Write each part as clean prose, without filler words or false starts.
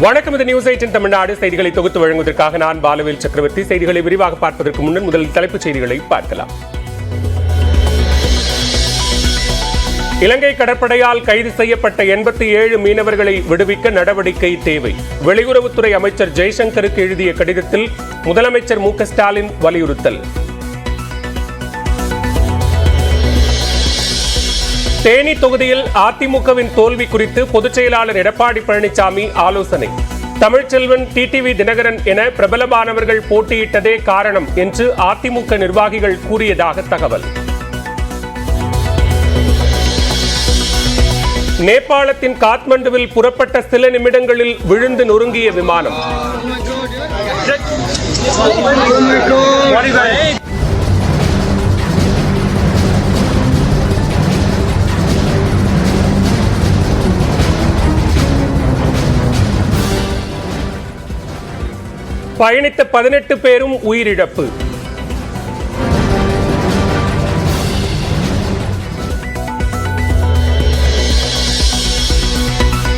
வணக்கம். இது நியூஸ் 8 தமிழ்நாடு செய்திகளை தொகுத்து வழங்குவதற்காக நான் பாலவேல் சக்கரவர்த்தி. செய்திகளை விரிவாக பார்ப்பதற்கு முன்னர் முதல் தலைப்புச் செய்திகளை பார்க்கலாம். இலங்கை கடற்படையால் கைது செய்யப்பட்ட 87 மீனவர்களை விடுவிக்க நடவடிக்கை தேவை. வெளியுறவுத்துறை அமைச்சர் ஜெய்சங்கருக்கு எழுதிய கடிதத்தில் முதலமைச்சர் மு.க. ஸ்டாலின் வலியுறுத்தல். தேனி தொகுதியில் அதிமுகவின் தோல்வி குறித்து பொதுச் செயலாளர் எடப்பாடி பழனிசாமி ஆலோசனை. தமிழ்ச்செல்வன், டிடிவி தினகரன் என பிரபலமானவர்கள் போட்டியிட்டதே காரணம் என்று அதிமுக நிர்வாகிகள் கூறியதாக தகவல். நேபாளத்தின் காத்மண்டுவில் புறப்பட்ட சில நிமிடங்களில் விழுந்து நொறுங்கிய விமானம். பயணித்த 18 பேரும் உயிரிழப்பு.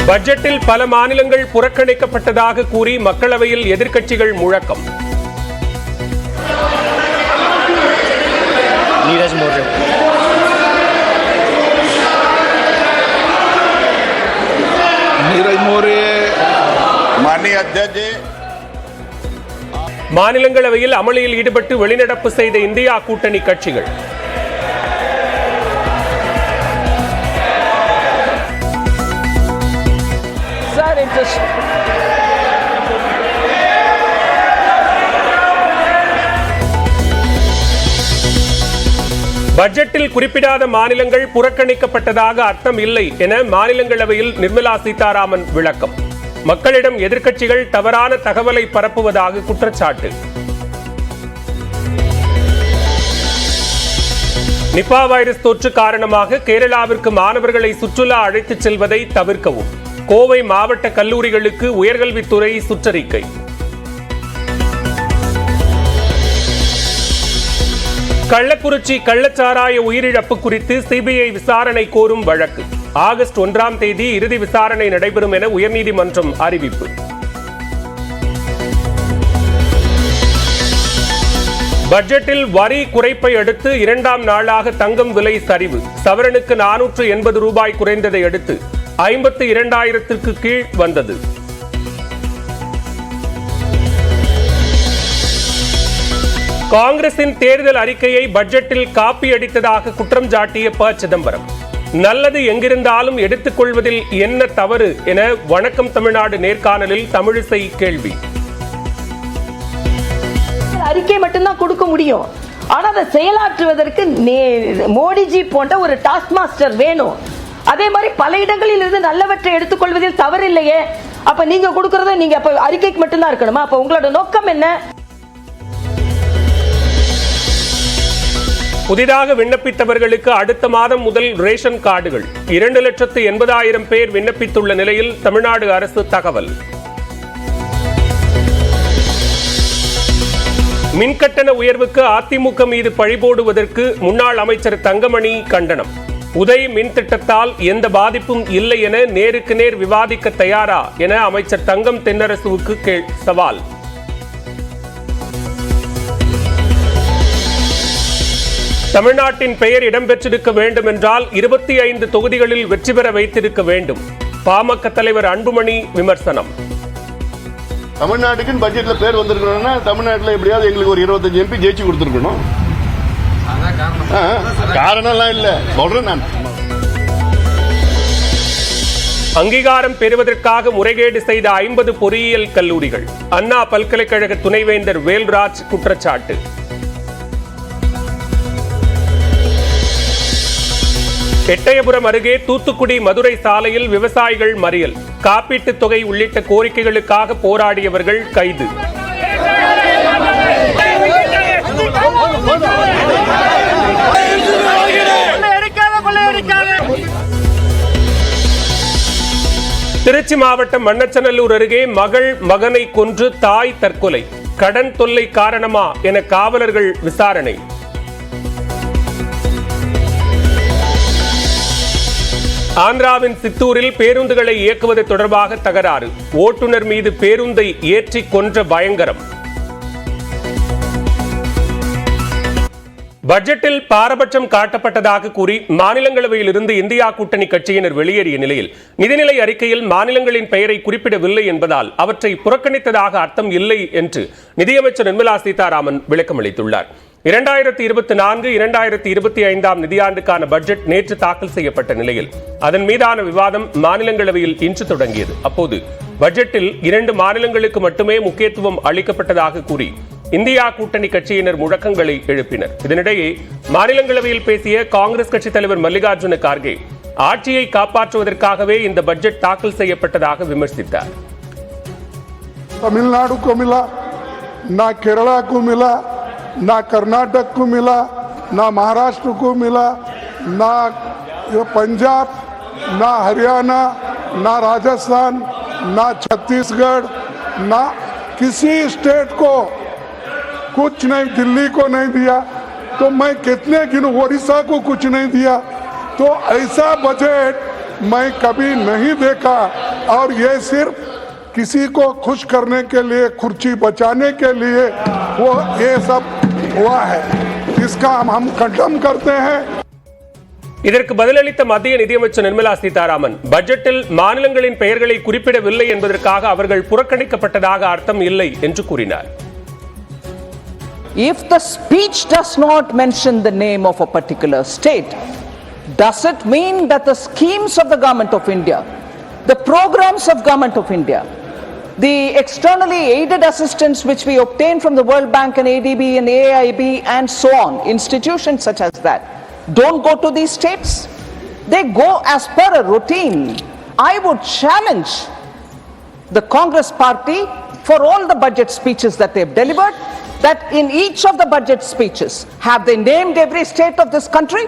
பட்ஜெட்டில் பல மாநிலங்கள் புறக்கணிக்கப்பட்டதாக கூறி மக்களவையில் எதிர்க்கட்சிகள் முழக்கம். மாநிலங்களவையில் அமளியில் ஈடுபட்டு வெளிநடப்பு செய்த இந்தியா கூட்டணி கட்சிகள். பட்ஜெட்டில் குறிப்பிடாத மாநிலங்கள் புறக்கணிக்கப்பட்டதாக அர்த்தம் இல்லை என மாநிலங்களவையில் நிர்மலா சீதாராமன் விளக்கம். மக்களிடம் எதிர்க்கட்சிகள் தவறான தகவலை பரப்புவதாக குற்றச்சாட்டு. நிபா வைரஸ் தொற்று காரணமாக கேரளாவிற்கு மாணவர்களை சுற்றுலா அழைத்துச் செல்வதை தவிர்க்கவும் கோவை மாவட்ட கல்லூரிகளுக்கு உயர்கல்வித்துறை சுற்றறிக்கை. கள்ளக்குறிச்சி கள்ளச்சாராய உயிரிழப்பு குறித்து சிபிஐ விசாரணை கோரும் வழக்கு. ஆகஸ்ட் 1ஆம் தேதி இறுதி விசாரணை நடைபெறும் என உயர்நீதிமன்றம் அறிவிப்பு. பட்ஜெட்டில் வரி குறைப்பை அடுத்து 2ஆம் நாளாக தங்கம் விலை சரிவு. சவரனுக்கு 480 ரூபாய் குறைந்ததை அடுத்து 52,000க்கு கீழ் வந்தது. காங்கிரசின் தேர்தல் அறிக்கையை பட்ஜெட்டில் காப்பி அடித்ததாக குற்றம் சாட்டிய ப. சிதம்பரம். நல்லது எங்கிருந்தாலும் எடுத்துக் கொள்வதில் என்ன தவறு என வணக்கம் தமிழ்நாடு நேர்காணலில் தமிழிசை கேள்வி. அறிக்கை மட்டும்தான் கொடுக்க முடியும், ஆனா அதை செயலாற்றுவதற்கு மோடிஜி போன்ற ஒரு டாஸ்க் மாஸ்டர் வேணும். அதே மாதிரி பல இடங்களில் இருந்து நல்லவற்றை எடுத்துக்கொள்வதில் தவறு இல்லையே. அப்ப நீங்க கொடுக்கறத நீங்க அப்ப அறிக்கைக்கு மட்டும்தான் இருக்கணுமா? அப்ப உங்களோட நோக்கம் என்ன? புதிதாக விண்ணப்பித்தவர்களுக்கு அடுத்த மாதம் முதல் ரேஷன் கார்டுகள். 2,80,000 பேர் விண்ணப்பித்துள்ள நிலையில் தமிழ்நாடு அரசு தகவல். மின்கட்டண உயர்வுக்கு அதிமுக மீது பழிபோடுவதற்கு முன்னாள் அமைச்சர் தங்கமணி கண்டனம். உதய் மின் திட்டத்தால் எந்த பாதிப்பும் இல்லை என நேருக்கு நேர் விவாதிக்க தயாரா என அமைச்சர் தங்கம் தென்னரசுவுக்கு சவால். தமிழ்நாட்டின் பெயர் இடம்பெற்றிருக்க வேண்டும் என்றால் 25 தொகுதிகளில் வெற்றி பெற வைத்திருக்க வேண்டும். பாமக தலைவர் அன்புமணி விமர்சனம். தமிழ்நாட்டுக்கு பட்ஜெட்ல பேர் வந்திருக்கணும்னா தமிழ்நாட்டில் எப்படியாவது எங்களுக்கு ஒரு 25 MP ஜெயிச்சு கொடுத்துருக்கணும். காரணம்லாம் இல்ல சொல்றேன் நான். அங்கீகாரம் பெறுவதற்காக முறைகேடு செய்த 50 பொறியியல் கல்லூரிகள். அண்ணா பல்கலைக்கழக துணைவேந்தர் வேல்ராஜ் குற்றச்சாட்டு. எட்டயபுரம் அருகே தூத்துக்குடி மதுரை சாலையில் விவசாயிகள் மறியல். காப்பீட்டுத் தொகை உள்ளிட்ட கோரிக்கைகளுக்காக போராடியவர்கள் கைது. திருச்சி மாவட்டம் மண்ணச்சநல்லூர் அருகே மகள் மகனை கொன்று தாய் தற்கொலை. கடன் தொல்லை காரணமா என காவலர்கள் விசாரணை. ஆந்திராவின் சித்தூரில் பேருந்துகளை இயக்குவது தொடர்பாக தகராறு. ஓட்டுநர் மீது பேருந்தை ஏற்றி கொன்ற பயங்கரம். பட்ஜெட்டில் பாரபட்சம் காட்டப்பட்டதாக கூறி மாநிலங்களவையில் இருந்து இந்தியா கூட்டணி கட்சியினர் வெளியேறிய நிலையில் நிதிநிலை அறிக்கையில் மாநிலங்களின் பெயரை குறிப்பிடவில்லை என்பதால் அவற்றை புறக்கணித்ததாக அர்த்தம் இல்லை என்று நிதியமைச்சர் நிர்மலா சீதாராமன் விளக்கமளித்துள்ளார். 2024-2025 நிதியாண்டுக்கான பட்ஜெட் நேற்று தாக்கல் செய்யப்பட்ட நிலையில் அதன் மீதான விவாதம் மாநிலங்களவையில் இன்று தொடங்கியது. அப்போது பட்ஜெட்டில் 2 மாநிலங்களுக்கு மட்டுமே முக்கியத்துவம் அளிக்கப்பட்டதாக கூறி இந்தியா கூட்டணி கட்சியினர் முழக்கங்களை எழுப்பினர். இதனிடையே மாநிலங்களவையில் பேசிய காங்கிரஸ் கட்சித் தலைவர் மல்லிகார்ஜுன கார்கே ஆட்சியை காப்பாற்றுவதற்காகவே இந்த பட்ஜெட் தாக்கல் செய்யப்பட்டதாக விமர்சித்தார். तमिलनाडु को मिला ना, केरला को मिला ना, कर्नाटक को मिला ना, महाराष्ट्र को मिला ना, पंजाब ना, हरियाणा ना, राजस्थान ना, छत्तीसगढ़ ना, किसी स्टेट को कुछ नहीं, दिल्ली को नहीं दिया तो मैं कितने गिनूं, ओडिशा को कुछ नहीं दिया. तो ऐसा बजट मैं कभी नहीं देखा. और ये सिर्फ किसी को खुश करने के लिए, कुर्सी बचाने के लिए वो ये सब हुआ है. इसका हम खंडन करते हैं. இதற்கு பதிலளித்த மத்திய நிதியமைச்சர் நிர்மலா சீதாராமன் பட்ஜெட்டில் மாநிலங்களின் பெயர்களை குறிப்பிடவில்லை என்பதற்காக அவர்கள் புறக்கணிக்கப்பட்டதாக அர்த்தம் இல்லை என்று கூறினார். If the speech does not mention the name of a particular state, does it mean that the schemes of the Government of India, the programs of Government of India, the externally aided assistance which we obtain from the World Bank and ADB and AIB and so on, institutions such as that, don't go to these states? They go as per a routine. I would challenge the Congress party for all the budget speeches that they've delivered, that in each of the budget speeches, have they named every state of this country?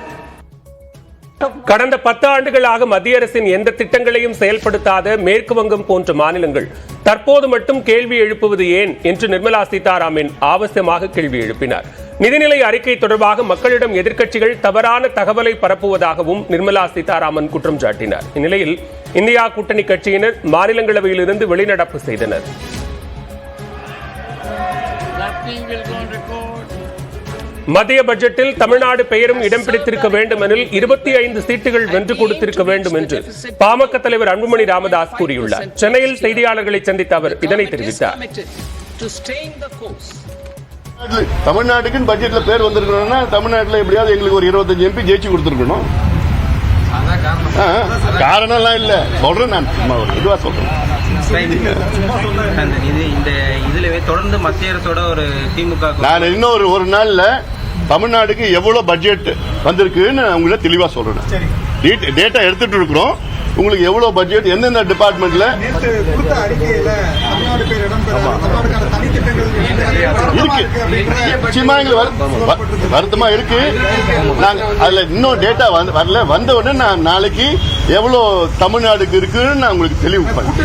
கடந்த 10 ஆண்டுகளாக மத்திய அரசின் எந்த திட்டங்களையும் செயல்படுத்தாத மேற்கு வங்கம் போன்ற மாநிலங்கள் தற்போது மட்டும் கேள்வி எழுப்புவது ஏன் என்று நிர்மலா சீதாராமன் அவசியமாக கேள்வி எழுப்பினார். நிதிநிலை அறிக்கை தொடர்பாக மக்களிடம் எதிர்க்கட்சிகள் தவறான தகவலை பரப்புவதாகவும் நிர்மலா சீதாராமன் குற்றம் சாட்டினார். இந்நிலையில் இந்தியா கூட்டணி கட்சியினர் மாநிலங்களவையிலிருந்து வெளிநடப்பு செய்தனர். மத்திய பட்ஜெட்டில் தமிழ்நாடு பெயரும் இடம் பிடித்திருக்க வேண்டும் எனில் 25 சீட்டுகள் வென்று கொடுத்திருக்க வேண்டும் என்று பாமக தலைவர் அன்புமணி ராமதாஸ் கூறியுள்ளார். சென்னையில் செய்தியாளர்களை சந்தித்த அவர் இதனை தெரிவித்தார். தமிழ்நாட்டுக்கு பட்ஜெட்ல பேர் வந்திருக்கணும்னா தமிழ்நாட்டில் எப்படியாவது எங்களுக்கு ஒரு 25 MP ஜெயிச்சு கொடுத்துருக்கணும். காரணம்லாம் இல்ல, சொல்றேன் நான் இதுவா சொல்றேன். தொடர்ந்து மத்திய அரசோட ஒரு திமுக நான் இன்னும் ஒரு நாள்ல தமிழ்நாடுக்கு எவ்வளவு பட்ஜெட் வந்திருக்குன்னு உங்களை தெளிவா சொல்றேன். டேட்டா எடுத்துட்டு இருக்கிறோம். உங்களுக்கு எவ்வளவு பட்ஜெட் எந்தெந்த டிபார்ட்மெண்ட்ல இருக்கு, நிச்சயமா எங்களுக்கு வருத்தமா இருக்கு. நாங்க அதுல இன்னும் டேட்டா வரல. வந்த உடனே நான் நாளைக்கு எவ்வளவு தமிழ்நாடுக்கு இருக்குன்னு நான் உங்களுக்கு தெளிவு பண்ணேன்.